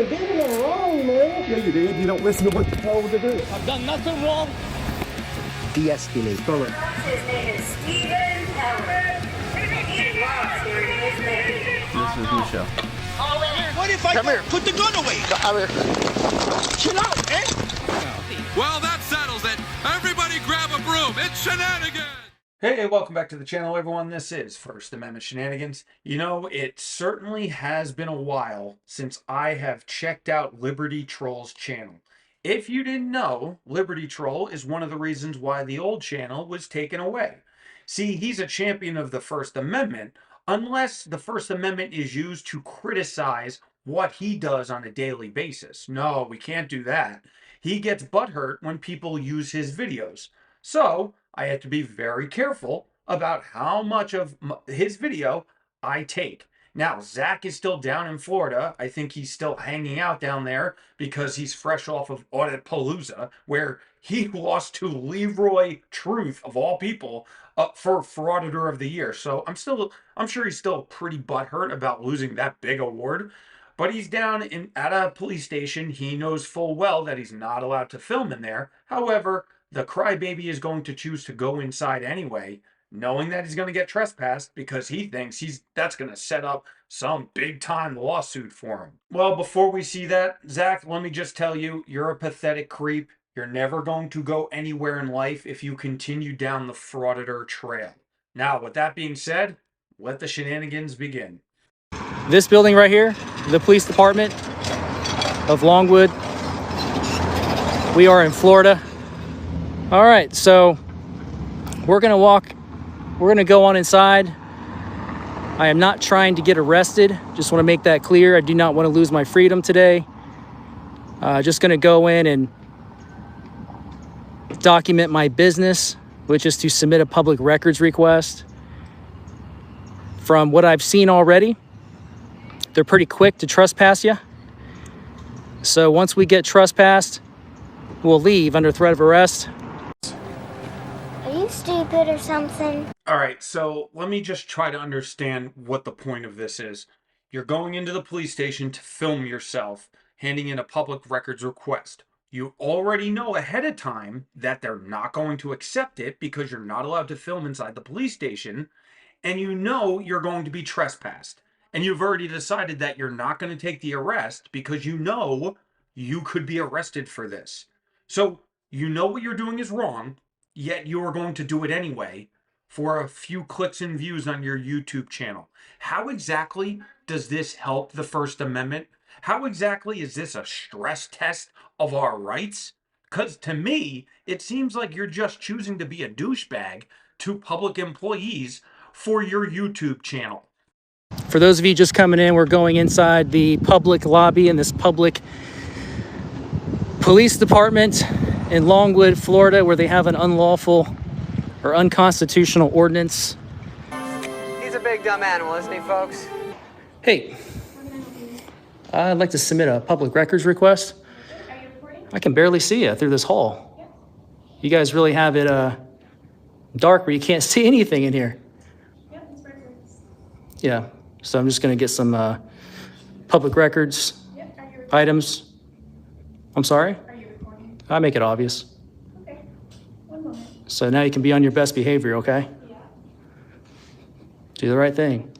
didn't do nothing wrong, man. Yeah, you did. You don't listen to what you told to do. I've done nothing wrong. De-escalate. His name is Stephen Howard. He lost here in his name. This is Michelle. What if I put the gun away? Come here. Chill out, eh? Well, that settles it. Everybody grab a broom. It's shenanigans. Hey, welcome back to the channel, everyone. This is First Amendment Shenanigans. You know, it certainly has been a while since I have checked out Liberty Troll's channel. If you didn't know, Liberty Troll is one of the reasons why the old channel was taken away. See, he's a champion of the First Amendment, unless the First Amendment is used to criticize what he does on a daily basis. No, we can't do that. He gets butthurt when people use his videos. So, I have to be very careful about how much of his video I take. Now, Zach is still down in Florida. I think he's still hanging out down there because he's fresh off of Audit Palooza, where he lost to Leroy Truth, of all people, for Frauditor of the Year. So I'm sure he's still pretty butthurt about losing that big award. But he's down at a police station. He knows full well that he's not allowed to film in there. However, the crybaby is going to choose to go inside anyway, knowing that he's going to get trespassed because he thinks that's going to set up some big-time lawsuit for him. Well, before we see that, Zach, let me just tell you, you're a pathetic creep. You're never going to go anywhere in life if you continue down the Frauditor trail. Now, with that being said, let the shenanigans begin. This building right here, the police department of Longwood. We are in Florida. All right, so we're gonna go on inside. I am not trying to get arrested. Just want to make that clear. I do not want to lose my freedom today. Just gonna go in and document my business, which is to submit a public records request. From what I've seen already, they're pretty quick to trespass you. So once we get trespassed, we'll leave under threat of arrest. Are you stupid or something? All right, so let me just try to understand what the point of this is. You're going into the police station to film yourself, handing in a public records request. You already know ahead of time that they're not going to accept it because you're not allowed to film inside the police station, and you know you're going to be trespassed. And you've already decided that you're not going to take the arrest because you know you could be arrested for this. So you know what you're doing is wrong, yet you are going to do it anyway for a few clicks and views on your YouTube channel. How exactly does this help the First Amendment? How exactly is this a stress test of our rights? Because to me, it seems like you're just choosing to be a douchebag to public employees for your YouTube channel. For those of you just coming in, we're going inside the public lobby in this public police department in Longwood, Florida, where they have an unlawful or unconstitutional ordinance. He's a big dumb animal, isn't he, folks? Hey, I'd like to submit a public records request. I can barely see you through this hall. You guys really have it dark where you can't see anything in here. Yeah, so I'm just gonna get some public records items. I'm sorry? Are you recording? I make it obvious. Okay, one moment. So now you can be on your best behavior, okay? Yeah. Do the right thing.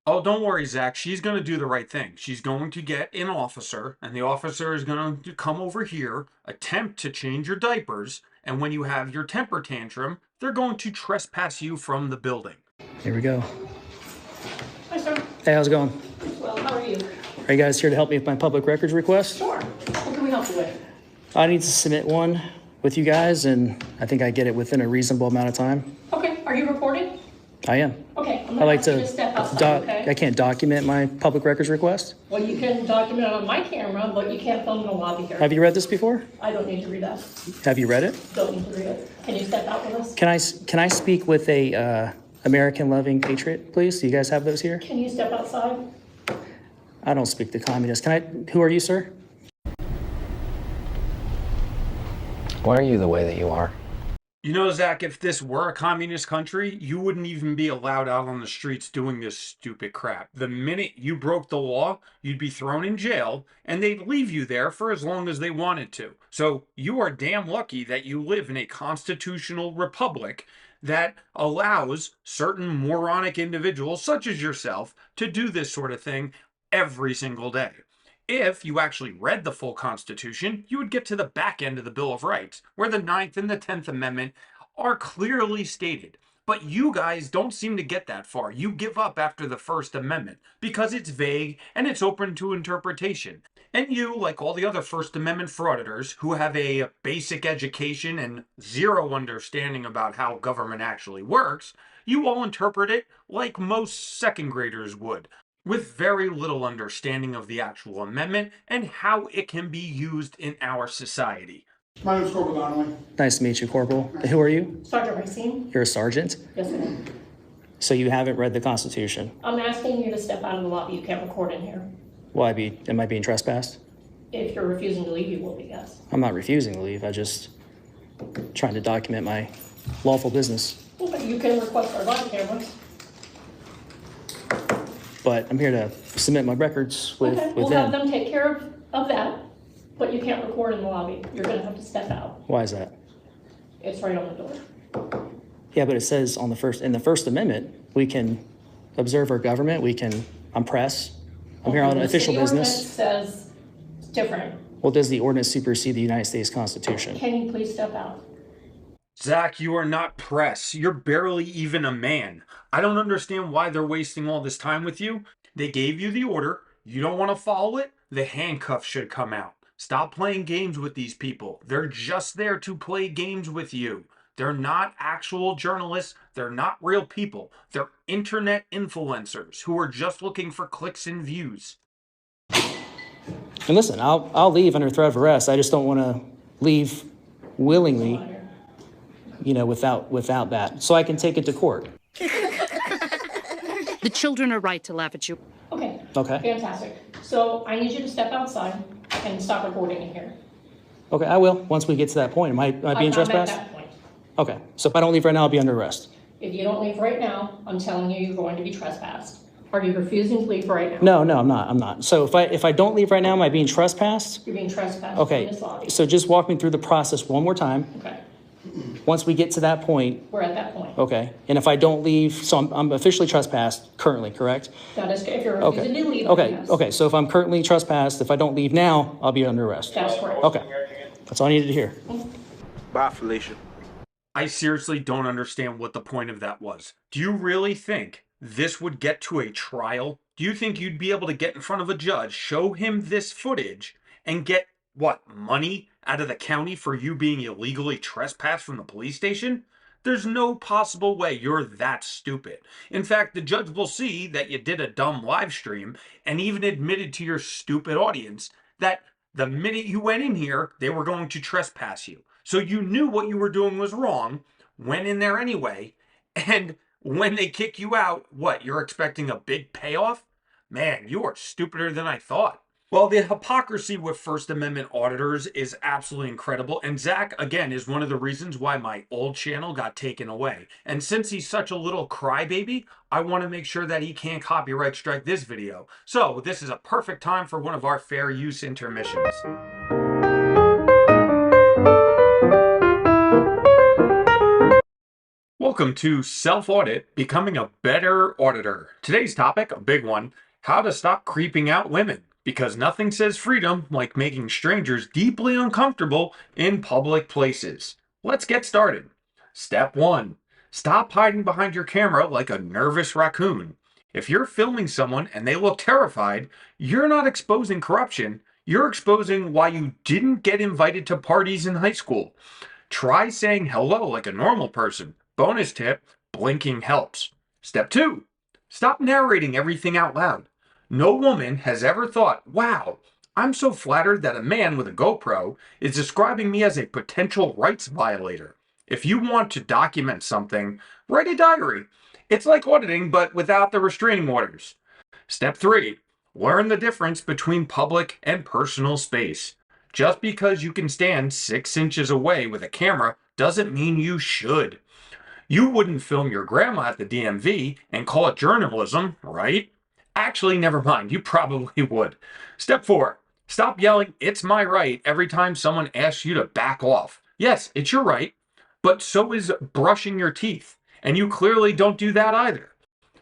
Oh, don't worry, Zach. She's going to do the right thing. She's going to get an officer, and the officer is going to come over here, attempt to change your diapers, and when you have your temper tantrum, they're going to trespass you from the building. Here we go. Hi, sir. Hey, how's it going? Well, how are you? Are you guys here to help me with my public records request? Sure. What can we help you with? I need to submit one with you guys, and I think I get it within a reasonable amount of time. Okay, are you recording? I am. Okay, I'm I gonna like ask you to to step outside, okay? I can't document my public records request. Well, you can document it on my camera, but you can't film in the lobby here. Have you read this before? I don't need to read that. Have you read it? Don't need to read it. Can you step out with us? Can I speak with a American loving patriot, please? Do you guys have those here? Can you step outside? I don't speak to communists. Who are you, sir? Why are you the way that you are? You know, Zach, if this were a communist country, you wouldn't even be allowed out on the streets doing this stupid crap. The minute you broke the law, you'd be thrown in jail, and they'd leave you there for as long as they wanted to. So you are damn lucky that you live in a constitutional republic that allows certain moronic individuals, such as yourself, to do this sort of thing every single day. If you actually read the full Constitution, you would get to the back end of the Bill of Rights, where the 9th and the 10th Amendment are clearly stated. But you guys don't seem to get that far. You give up after the First Amendment because it's vague and it's open to interpretation. And you, like all the other First Amendment frauditors who have a basic education and zero understanding about how government actually works, you all interpret it like most second graders would, with very little understanding of the actual amendment and how it can be used in our society. My name is Corporal Donnelly. Nice to meet you, Corporal. Who are you? Sergeant Racine? You're a sergeant? Yes, I am. So you haven't read the Constitution? I'm asking you to step out of the lobby. You can't record in here. Am I being trespassed? If you're refusing to leave, you will be, yes. I'm not refusing to leave. I just trying to document my lawful business. Okay, you can request our body cameras. But I'm here to submit my records with We'll have them. them take care of that, but you can't record in the lobby. You're gonna have to step out. Why is that? It's right on the door. Yeah, but it says in the First Amendment, we can observe our government, I'm press, I'm here on official business. The city ordinance says it's different. Well, does the ordinance supersede the United States Constitution? Can you please step out? Zach, you are not press. You're barely even a man. I don't understand why they're wasting all this time with you. They gave you the order. You don't want to follow it? The handcuffs should come out. Stop playing games with these people. They're just there to play games with you. They're not actual journalists. They're not real people. They're internet influencers who are just looking for clicks and views. And listen, I'll leave under threat of arrest. I just don't want to leave willingly, without that. So I can take it to court. The children are right to laugh at you. Okay. Okay. Fantastic. So I need you to step outside and stop recording in here. Okay, I will, once we get to that point. Am I being trespassed? I'm at that point. Okay, so if I don't leave right now, I'll be under arrest. If you don't leave right now, I'm telling you, you're going to be trespassed. Are you refusing to leave right now? No, I'm not. So if I don't leave right now, am I being trespassed? You're being trespassed Okay, in this lobby. so just walk me through the process one more time. Okay, Once we get to that point, we're at that point. okay, and if I don't leave, so I'm officially trespassed currently, correct? That is, if you're refusing to leave, Okay, yes. okay, so if I'm currently trespassed, if I don't leave now, I'll be under arrest. That's correct. Okay, that's all I needed to hear. Bye, Felicia. I seriously don't understand what the point of that was. Do you really think this would get to a trial? Do you think you'd be able to get in front of a judge, show him this footage, and get, money out of the county for you being illegally trespassed from the police station? There's no possible way you're that stupid. In fact, the judge will see that you did a dumb live stream and even admitted to your stupid audience that the minute you went in here, they were going to trespass you. So you knew what you were doing was wrong, went in there anyway, and when they kick you out, you're expecting a big payoff? Man, you are stupider than I thought. Well, the hypocrisy with First Amendment auditors is absolutely incredible, and Zach, again, is one of the reasons why my old channel got taken away. And since he's such a little crybaby, I want to make sure that he can't copyright strike this video. So this is a perfect time for one of our fair use intermissions. Welcome to Self-Audit, Becoming a Better Auditor. Today's topic, a big one, how to stop creeping out women. Because nothing says freedom like making strangers deeply uncomfortable in public places. Let's get started. Step 1. Stop hiding behind your camera like a nervous raccoon. If you're filming someone and they look terrified, you're not exposing corruption, you're exposing why you didn't get invited to parties in high school. Try saying hello like a normal person. Bonus tip, blinking helps. Step 2. Stop narrating everything out loud. No woman has ever thought, wow, I'm so flattered that a man with a GoPro is describing me as a potential rights violator. If you want to document something, write a diary. It's like auditing, but without the restraining orders. Step 3. Learn the difference between public and personal space. Just because you can stand 6 inches away with a camera doesn't mean you should. You wouldn't film your grandma at the DMV and call it journalism, right? Actually, never mind, you probably would. Step 4, stop yelling, "It's my right," every time someone asks you to back off. Yes, it's your right, but so is brushing your teeth, and you clearly don't do that either.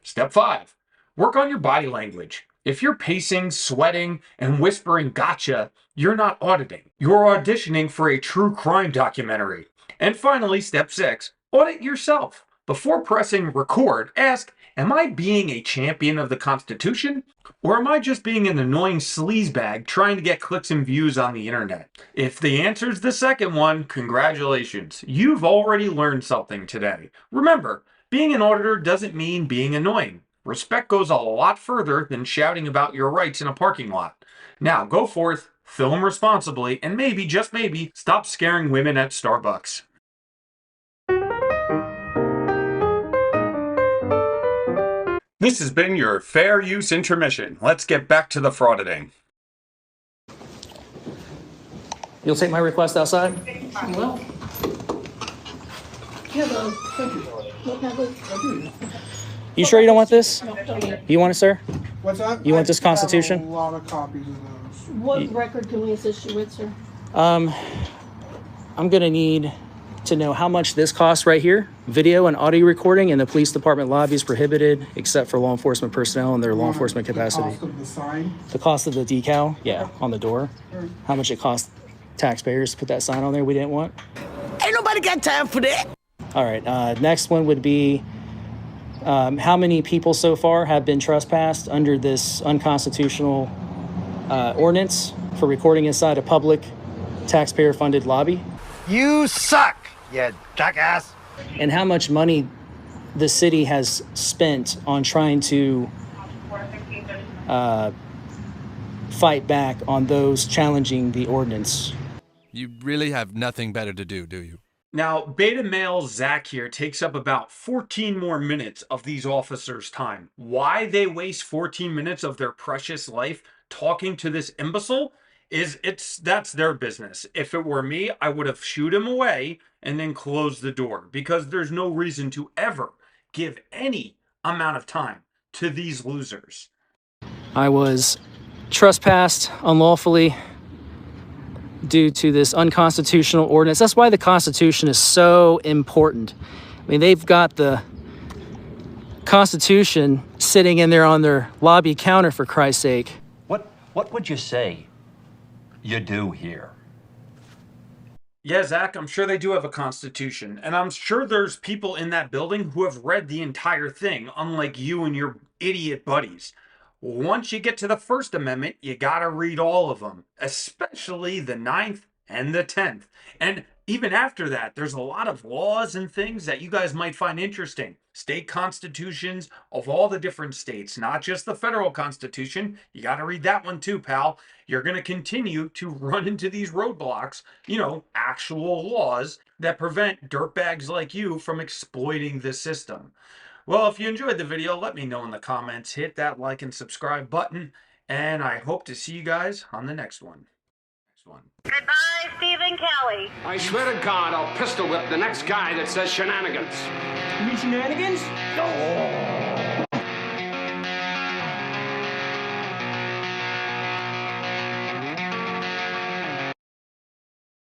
Step 5, work on your body language. If you're pacing, sweating, and whispering "gotcha," you're not auditing. You're auditioning for a true crime documentary. And finally, step 6, audit yourself. Before pressing record, ask, am I being a champion of the Constitution? Or am I just being an annoying sleazebag trying to get clicks and views on the internet? If the answer is the second one, congratulations. You've already learned something today. Remember, being an auditor doesn't mean being annoying. Respect goes a lot further than shouting about your rights in a parking lot. Now, go forth, film responsibly, and maybe, just maybe, stop scaring women at Starbucks. This has been your fair use intermission. Let's get back to the frauditing. You'll take my request outside? Well. Yeah, thank you. No, no, You sure you don't want this? no, don't need it. You want it, sir? What's that? You want this I have Constitution? a lot of copies of those. What record can we assist you with, sir? I'm gonna need to know how much this costs right here. Video and audio recording in the police department lobby is prohibited except for law enforcement personnel in their law enforcement capacity. The cost of the sign. The cost of the decal, yeah, on the door. Sure. How much it cost taxpayers to put that sign on there we didn't want. Ain't nobody got time for that. All right, next one would be how many people so far have been trespassed under this unconstitutional ordinance for recording inside a public taxpayer-funded lobby? You suck, you jackass. And how much money the city has spent on trying to fight back on those challenging the ordinance. You really have nothing better to do you? Now, beta male Zach here takes up about 14 more minutes of these officers' time. Why they waste 14 minutes of their precious life talking to this imbecile that's their business. If it were me, I would have shooed him away and then closed the door, because there's no reason to ever give any amount of time to these losers. I was trespassed unlawfully due to this unconstitutional ordinance. That's why the Constitution is so important. I mean, they've got the Constitution sitting in there on their lobby counter, for Christ's sake. What would you say you do here? Yeah, Zach, I'm sure they do have a Constitution, and I'm sure there's people in that building who have read the entire thing, unlike you and your idiot buddies. Once you get to the First Amendment, you gotta read all of them, especially the 9th and the 10th. And even after that, there's a lot of laws and things that you guys might find interesting. State constitutions of all the different states, not just the federal constitution. You gotta read that one too, pal. You're gonna continue to run into these roadblocks, actual laws that prevent dirtbags like you from exploiting the system. Well, if you enjoyed the video, let me know in the comments. Hit that like and subscribe button, and I hope to see you guys on the next one. Goodbye, Stephen Kelly. I swear to God, I'll pistol whip the next guy that says shenanigans. You mean shenanigans? Oh.